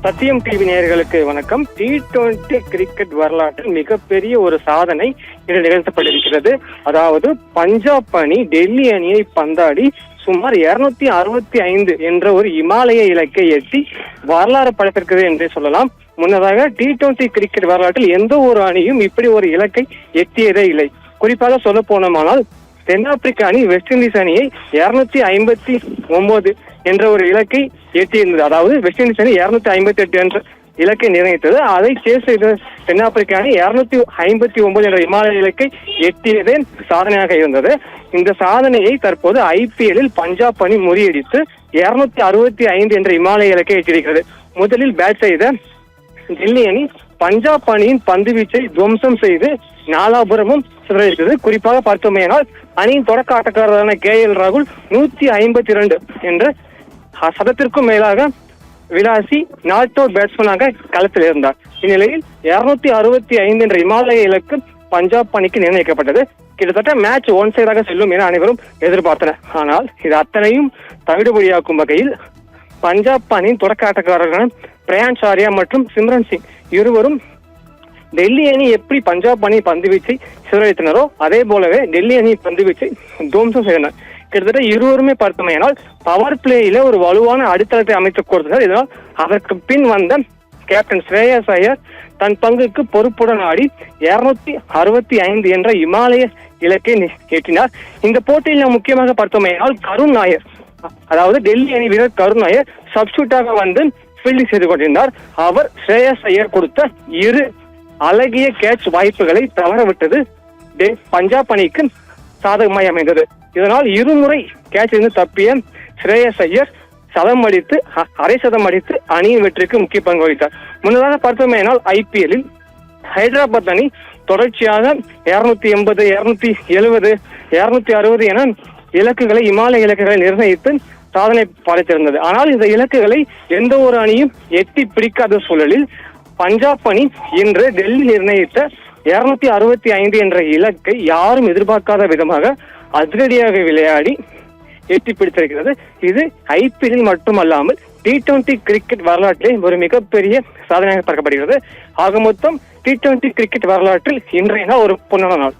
சத்தியம் டிவி நேயர்களுக்கு வணக்கம். T20 கிரிக்கெட் வரலாற்றில் மிகப்பெரிய ஒரு சாதனை இன்று நிகழ்த்தப்பட்டிருக்கிறது. அதாவது பஞ்சாப் அணி டெல்லி அணியை பந்தாடி சுமார் 265 என்ற ஒரு இமாலய இலக்கை எட்டி வரலாறு படைத்திருக்கிறது என்றே சொல்லலாம். முன்னதாக T20 கிரிக்கெட் வரலாற்றில் எந்த ஒரு அணியும் இப்படி ஒரு இலக்கை எட்டியதே இல்லை. குறிப்பாக சொல்ல போனோமானால் தென்னாப்பிரிக்க அணி வெஸ்ட் இண்டீஸ் அணியை 259 என்ற ஒரு இலக்கை எட்டியிருந்தது. அதாவது வெஸ்ட் இண்டீஸ் அணி 258 என்ற இலக்கை நிர்ணயித்தது. அதை சேஸ் செய்த தென்னாப்பிரிக்க அணி 259 என்ற இமாலய இலக்கை எட்டியதே சாதனையாக இருந்தது. இந்த சாதனையை தற்போது IPL பஞ்சாப் அணி முறியடித்து 265 என்ற இமாலய இலக்கை எட்டியிருக்கிறது. முதலில் பேட் செய்த டெல்லி அணி பஞ்சாப் அணியின் பந்து வீச்சை துவம்சம் செய்து நாலாபுரமும் சிதறடித்தது. குறிப்பாக பார்த்தோமேனால் அணியின் தொடக்க ஆட்டக்காரரான KL ராகுல் 152 என்ற சதத்திற்கும் மேலாக விளாசி நாட் அவுட் பேட்ஸ்மேனாக களத்தில் இருந்தார். இந்நிலையில் 265 என்ற இமாலய இலக்கு பஞ்சாப் அணிக்கு நிர்ணயிக்கப்பட்டது. கிட்டத்தட்ட மேட்ச் ஒன் சைடாக செல்லும் என அனைவரும் எதிர்பார்த்தனர். ஆனால் இது அத்தனையும் தவிடுபடியாக்கும் வகையில் பஞ்சாப் அணியின் தொடக்க ஆட்டக்காரர்களான பிரயான் சாரியா மற்றும் சிம்ரன் சிங் இருவரும் டெல்லி அணி எப்படி பஞ்சாப் அணி பந்து வீச்சை சிதறடித்தனரோ அதே போலவே டெல்லி அணி பந்து வீச்சை துவம்சம் செய்தனர். கிட்டத்தட்ட இருவருமே பார்த்தமையானால் பவர் பிளேயில ஒரு வலுவான அடித்தளத்தை அமைத்துக் கொடுத்தனர். இதனால் அதற்கு பின் வந்த கேப்டன் ஸ்ரேயஸ் ஐயர் தன் பங்குக்கு பொறுப்புடன் ஆடி 265 என்ற இமாலய இலக்கை எட்டினார். இந்த போட்டியில் முக்கியமாக பார்த்தோமேனால் கருண் நாயர், அதாவது டெல்லி அணி வீரர் கருண் நாயர் சப்ஸ்டியூட்டாக வந்து ஃபீல்டிங் செய்து கொண்டிருந்தார். அவர் ஸ்ரேயஸ் ஐயர் கொடுத்த இரு அழகிய கேட்ச் வாய்ப்புகளை தவறவிட்டது பஞ்சாப் அணிக்கு சாதகமாய் அமைந்தது. இதனால் இருமுறை கேட்ச் இருந்து தப்பிய ஸ்ரேயஸ் ஐயர் சதம் அடித்து அரை சதம் அடித்து அணியின் வெற்றிக்கு முக்கிய பங்கு வகித்தார். முன்னதாக பார்த்தோமேனால் IPL ஹைதராபாத் அணி தொடர்ச்சியாக 280, 270, 260 என இலக்குகளை இமாலய இலக்குகளை நிர்ணயித்து சாதனை படைத்திருந்தது. ஆனால் இந்த இலக்குகளை எந்த ஒரு அணியும் எட்டி பிடிக்காத சூழலில் பஞ்சாப் அணி இன்று டெல்லி நிர்ணயித்த 265 என்ற இலக்கை யாரும் எதிர்பார்க்காத விதமாக அதிரடியாக விளையாடி எட்டி பிடித்திருக்கிறது. இது IPL மட்டுமல்லாமல் T20 கிரிக்கெட் வரலாற்றிலே ஒரு மிகப்பெரிய சாதனையாக பார்க்கப்படுகிறது. ஆக மொத்தம் T20 கிரிக்கெட் வரலாற்றில் இன்றைய நாள் ஒரு பொன்னான நாள்.